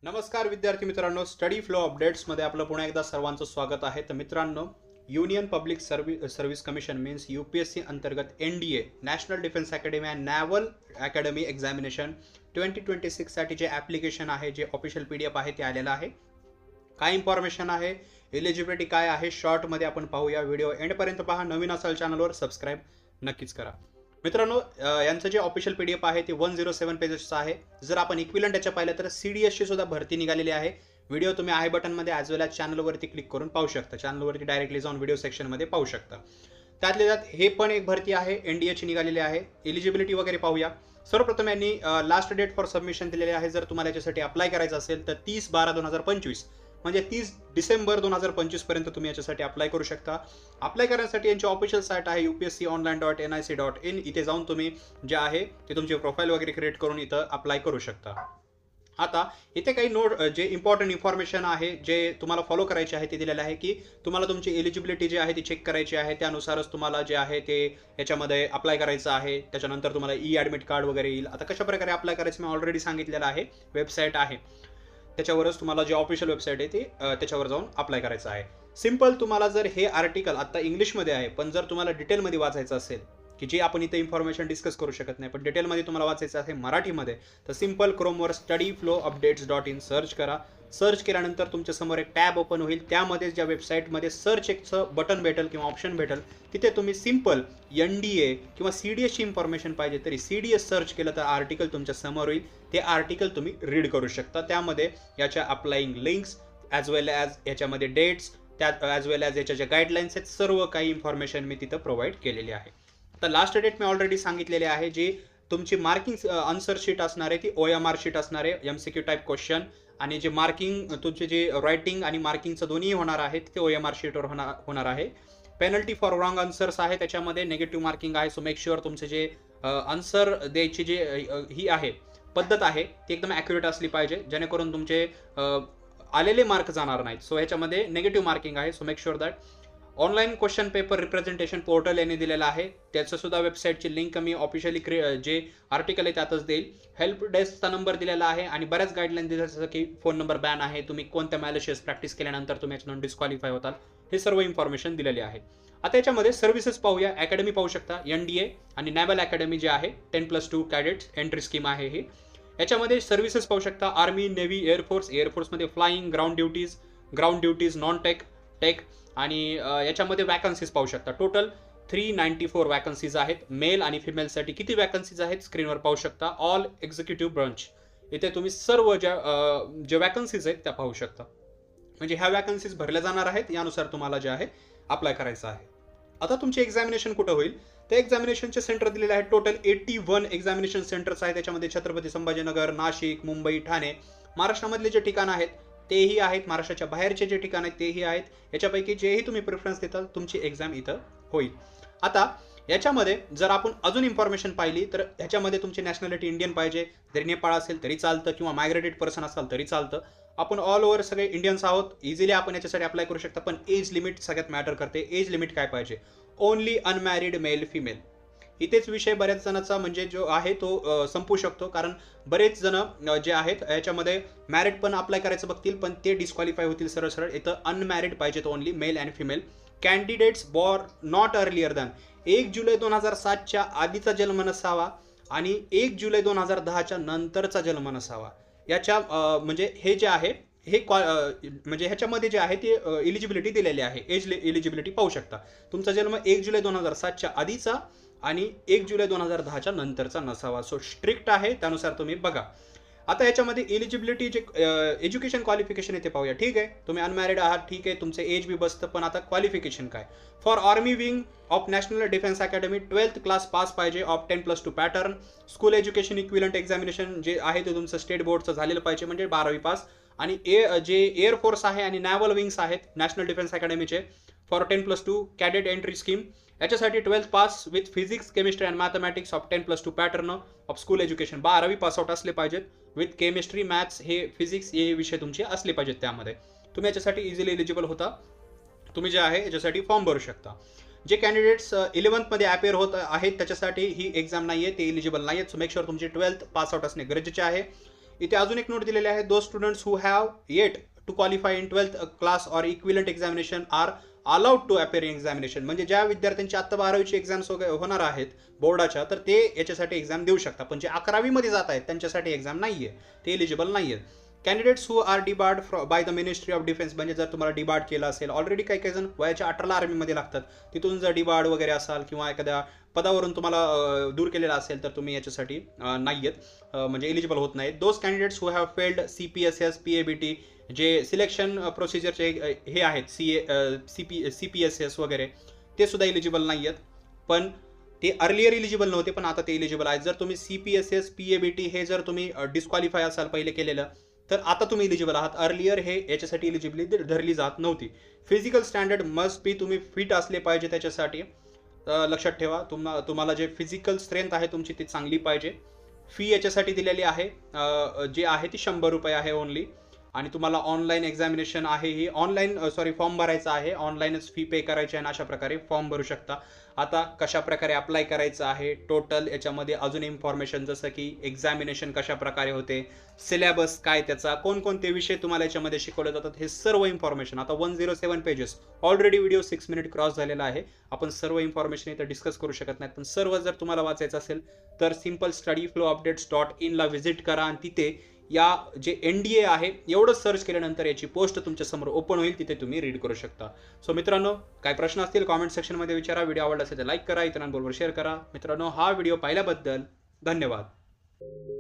नमस्कार विद्यार्थी मित्रांनो, स्टडी फ्लो अपडेट्समध्ये आपलं पुन्हा एकदा सर्वांचं स्वागत आहे. तर मित्रांनो, union public service commission means UPSC अंतर्गत NDA national defence academy and naval academy examination 2026साठी जे ॲप्लिकेशन आहे, जे ऑफिशियल PDF आहे ते आलेलं आहे. काय इन्फॉर्मेशन आहे, एलिजिबिलिटी काय आहे, शॉर्टमध्ये आपण पाहूया. व्हिडिओ एंडपर्यंत पहा. नवीन असाल चॅनलवर सबस्क्राईब नक्कीच करा. मित्रांनो, यांचं जे ऑफिशियल PDF आहे ते 107 पेजेसचं आहे. जर आपण इक्विलंट याच्या पाहिलं तर CDSची सुद्धा भरती निघालेली आहे. व्हिडिओ तुम्ही आय बटनमध्ये ॲज वेल ॲज चॅनलवरती क्लिक करून पाहू शकता. चॅनलवरती डायरेक्टली जाऊन व्हिडिओ सेक्शनमध्ये पाहू शकता. त्यातल्या त्यात हे पण एक भरती आहे, NDAची निघालेली आहे. एलिजिबिलिटी वगैरे पाहूया. सर्वप्रथम यांनी लास्ट डेट फॉर सबमिशन दिलेली आहे. जर तुम्हाला याच्यासाठी अप्लाय करायचं असेल तर 30/12/2025 म्हणजे 30 डिसेंबर 2025 पर्यंत तुम्ही याच्यासाठी अप्लाय करू शकता. अप्लाय करण्यासाठी यांची ऑफिशियल साईट आहे upsconline.nic.in. इथे जाऊन तुम्ही जे आहे ते तुमची प्रोफाईल वगैरे क्रिएट करून इथं अप्लाय करू शकता. आता इथे काही जे इम्पॉर्टंट इन्फॉर्मेशन आहे, जे तुम्हाला फॉलो करायचे आहे ते दिलेलं आहे की तुम्हाला तुमची एलिजिबिलिटी जी आहे ती चेक करायची आहे. त्यानुसारच तुम्हाला जे आहे ते याच्यामध्ये अप्लाय करायचं आहे. त्याच्यानंतर तुम्हाला ॲडमिट कार्ड वगैरे येईल. आता कशाप्रकारे अप्लाय करायचं मी ऑलरेडी सांगितलेलं आहे. वेबसाईट आहे, त्याच्यावरच तुम्हाला जे ऑफिशियल वेबसाईट आहे ते त्याच्यावर जाऊन अप्लाय करायचं आहे. सिम्पल. तुम्हाला जर हे आर्टिकल आता इंग्लिशमध्ये आहे, पण जर तुम्हाला डिटेलमध्ये वाचायचं असेल की जे आपण इथे इन्फॉर्मेशन डिस्कस करू शकत नाही, पण डिटेलमध्ये तुम्हाला वाचायचं आहे मराठीमध्ये, तर सिम्पल क्रोमवर studyflowupdates.in सर्च करा. सर्च केल्यानंतर तुमच्यासमोर एक टॅब ओपन होईल. त्यामध्ये ज्या वेबसाईटमध्ये सर्च एकचं बटन भेटेल किंवा ऑप्शन भेटेल, तिथे तुम्ही सिम्पल NDA किंवा CDSची इन्फॉर्मेशन पाहिजे तरी CDS सर्च केलं तर आर्टिकल तुमच्या समोर होईल. ते आर्टिकल तुम्ही रीड करू शकता. त्यामध्ये याच्या अप्लाइंग लिंक्स ॲज वेल ॲज याच्यामध्ये डेट्स, त्यात ॲज वेल ॲज याच्या ज्या गाईडलाईन्स आहेत, सर्व काही इन्फॉर्मेशन मी तिथं प्रोव्हाइड केलेली आहे. तर लास्ट डेट मी ऑलरेडी सांगितलेली आहे. जी तुमची मार्किंग आन्सर शीट असणार आहे ती OMR शीट असणार आहे, MCQ टाईप क्वेश्चन. आणि जे मार्किंग तुमचे जे रायटिंग आणि मार्किंगचं दोन्ही होणार आहे ते OMR शीटवर होणार आहे. पेनल्टी फॉर रॉंग आन्सर्स आहे, त्याच्यामध्ये नेगेटिव्ह मार्किंग आहे. सो मेक शुअर तुमचे जे आन्सर द्यायची जे ही आहे पद्धत आहे ती एकदम ॲक्युरेट असली पाहिजे, जेणेकरून तुमचे आलेले मार्क जाणार नाहीत. सो ह्याच्यामध्ये नेगेटिव्ह मार्किंग आहे. So make sure that. Online question paper representation portal यांनी दिलेलं आहे. त्याचं सुद्धा वेबसाईटची लिंक मी ऑफिशियली जे आर्टिकल आहे त्यातच देईल. हेल्प डेस्कचा नंबर दिलेला आहे आणि बऱ्याच गाईडलाईन दिल्या, जसं की फोन नंबर बॅन आहे, तुम्ही कोणत्या मॅलिशियस प्रॅक्टिस केल्यानंतर तुम्ही याच्यातून डिस्क्वालिफाय होताल, हे सर्व इन्फॉर्मेशन दिलेली आहे. आता याच्यामध्ये सर्व्हिसेस पाहूया. अकॅडमी पाहू शकता, NDA आणि नॅव्हल अकॅडमी जे आहे 10+2 कॅडेट्स एंट्री स्कीम आहे ही. याच्यामध्ये सर्व्हिसेस पाहू शकता. आर्मी, नेव्ही, एअरफोर्समध्ये flying, ground duties, non tech आणि याच्यामध्ये वॅकन्सीज पाहू शकता. टोटल 394 वॅकन्सीज आहेत. मेल आणि फिमेलसाठी किती वॅकन्सीज आहेत स्क्रीनवर पाहू शकता. ऑल एक्झिक्युटिव्ह ब्रांच, इथे तुम्ही सर्व ज्या वॅकन्सीज आहेत त्या पाहू शकता. म्हणजे ह्या वॅकन्सीज भरल्या जाणार आहेत, यानुसार तुम्हाला जे आहे अप्लाय करायचं आहे. आता तुमचे एक्झामिनेशन कुठं होईल, ते एक्झामिनेशनचे सेंटर दिलेले आहेत. टोटल 81 एक्झामिनेशन सेंटर्स आहेत. त्याच्यामध्ये छत्रपती संभाजीनगर, नाशिक, मुंबई, ठाणे, महाराष्ट्रामधले जे ठिकाण आहेत तेही आहेत, महाराष्ट्राच्या बाहेरचे जे ठिकाण आहेत तेही आहेत. याच्यापैकी जेही तुम्ही प्रिफरन्स देताल तुमची एक्झाम इथं होईल. आता याच्यामध्ये जर आपण अजून इन्फॉर्मेशन पाहिली तर ह्याच्यामध्ये तुमची नॅशनॅलिटी इंडियन पाहिजे. जरी नेपाळ असेल तरी चालतं किंवा मायग्रेटेड पर्सन असाल तरी चालतं. आपण ऑल ओव्हर सगळे इंडियन्स आहोत. इझिली आपण याच्यासाठी अप्लाय करू शकता. पण एज लिमिट सगळ्यात मॅटर करते. एज लिमिट काय पाहिजे? Only unmarried male female. इथेच विषय बऱ्याच जणांचा म्हणजे जो आहे तो संपू शकतो, कारण बरेच जण जे आहेत याच्यामध्ये मॅरिड पण अप्लाय करायचं बघतील पण ते डिस्क्वालिफाय होतील सरळ सरळ. इथं अनमॅरिड पाहिजेत only, male and female. Candidates born not earlier than 1 जुलै 2007च्या आधीचा जन्म नसावा आणि 1 जुलै 2010च्या नंतरचा जन्म नसावा. याच्या म्हणजे हे जे आहे हे म्हणजे ह्याच्यामध्ये जे आहे ते एलिजिबिलिटी दिलेली आहे. एज एलिजिबिलिटी पाहू शकता. तुमचा जन्म 1 जुलै 2007च्या आधीचा आणि 1 जुलै 2010च्या नंतरचा नसावा. सो स्ट्रिक्ट आहे, त्यानुसार तुम्ही बघा. आता याच्यामध्ये एलिजिबिलिटी जे एज्युकेशन क्वालिफिकेशन आहे ते पाहूया. ठीक आहे, तुम्ही अनमॅरिड आहात, ठीक आहे, तुमचं एज बी बसतं, पण आता क्वालिफिकेशन काय? For army wing of national defence academy 12th class pass पाहिजे of 10+2 pattern. School education equivalent examination जे आहे ते तुमचं स्टेट बोर्डचं झालेलं पाहिजे, म्हणजे 12वी पास. आणि जे एअरफोर्स आहे आणि नॅव्हल विंग्स आहेत नॅशनल डिफेन्स अकॅडमीचे फॉर 10+2 कॅडेट एंट्री स्कीम, याच्यासाठी 12th pass with physics, chemistry and mathematics of 10+2 pattern of school education. 12वी पासआउट असले पाहिजेत विथ केमिस्ट्री, मॅथ्स, हे फिजिक्स हे विषय तुमचे असले पाहिजेत. त्यामध्ये तुम्ही याच्यासाठी इझिली एलिजिबल होता. तुम्ही जे आहे याच्यासाठी फॉर्म भरू शकता. जे कॅन्डिडेट्स 11th मध्ये अपेअर होत आहेत त्याच्यासाठी ही एक्झाम नाही आहे, ते एलिजिबल नाही आहेत. सो मेक शुअर तुमची 12th पासआउट असणे गरजेचे आहे. इथे अजून एक नोट दिलेली आहे, those students who have yet to qualify in 12th class or equivalent examination are allowed to appear in examination. म्हणजे ज्या विद्यार्थ्यांची आता 12वीची एक्झाम्स वगैरे होणार आहेत बोर्डाच्या, तर ते याच्यासाठी एक्झाम देऊ शकतात. पण जे 11वीमध्ये जात आहेत त्यांच्यासाठी एक्झाम नाही आहे, ते एलिजिबल नाही आहेत. Candidates who are debarred by the ministry of defence. म्हणजे जर तुम्हाला डिबार्ड केलं असेल, ऑलरेडी काही काही जण वयाच्या 18ला आर्मीमध्ये लागतात, तिथून जर डिबार्ड वगैरे असाल किंवा एखाद्या पदावरून तुम्हाला दूर केलेला असेल तर तुम्ही याच्यासाठी नाही आहेत, म्हणजे एलिजिबल होत नाहीत. Those candidates who have failed CPSS PABT, जे सिलेक्शन प्रोसिजरचे हे आहेत, CPSS वगैरे, ते सुद्धा एलिजिबल नाही आहेत. पण ते अर्लियर एलिजिबल नव्हते, पण आता ते एलिजिबल आहेत. जर तुम्ही CPSS PABT हे जर तुम्ही डिस्क्वालिफाय असाल पहिले केलेलं, तर आता तुम्ही एलिजिबल आहात. अर्लियर हे याच्यासाठी एलिजिबिलिटी धरली जात नव्हती. फिजिकल स्टँडर्ड मस्ट बी, तुम्ही फिट असले पाहिजे त्याच्यासाठी. लक्षात ठेवा, तुम्हाला जे फिजिकल स्ट्रेंथ आहे तुमची ती चांगली पाहिजे. फी याच्यासाठी दिलेली आहे, जे आहे ती 100 रुपये आहे ओनली. आणि तुम्हाला ऑनलाईन एक्झामिनेशन आहे, ही ऑनलाईन फॉर्म भरायचा आहे, ऑनलाईनच फी पे करायची आहे आणि अशा प्रकारे फॉर्म भरू शकता. आता कशा प्रकारे अप्लाय करायचं आहे, टोटल याच्यामध्ये अजून इन्फॉर्मेशन, जसं की एक्झामिनेशन कशा प्रकारे होते, सिलेबस काय त्याचा, कोणकोणते विषय तुम्हाला याच्यामध्ये शिकवले जातात, हे सर्व इन्फॉर्मेशन. आता 107 pages, already video 6 minute cross झालेला आहे. आपण सर्व इन्फॉर्मेशन इथं डिस्कस करू शकत नाही, पण सर्व जर तुम्हाला वाचायचं असेल तर सिम्पल studyflowupdates.in ला व्हिजिट करा आणि तिथे या जे NDA आहे एवढं सर्च केल्यानंतर याची पोस्ट तुमच्या समोर ओपन होईल, तिथे तुम्ही रीड करू शकता. सो मित्रांनो, काय प्रश्न असतील कॉमेंट सेक्शनमध्ये विचारा. व्हिडिओ आवडला असेल तर लाईक करा, इतरांबरोबर शेअर करा. मित्रांनो, हा व्हिडिओ पाहिल्याबद्दल धन्यवाद.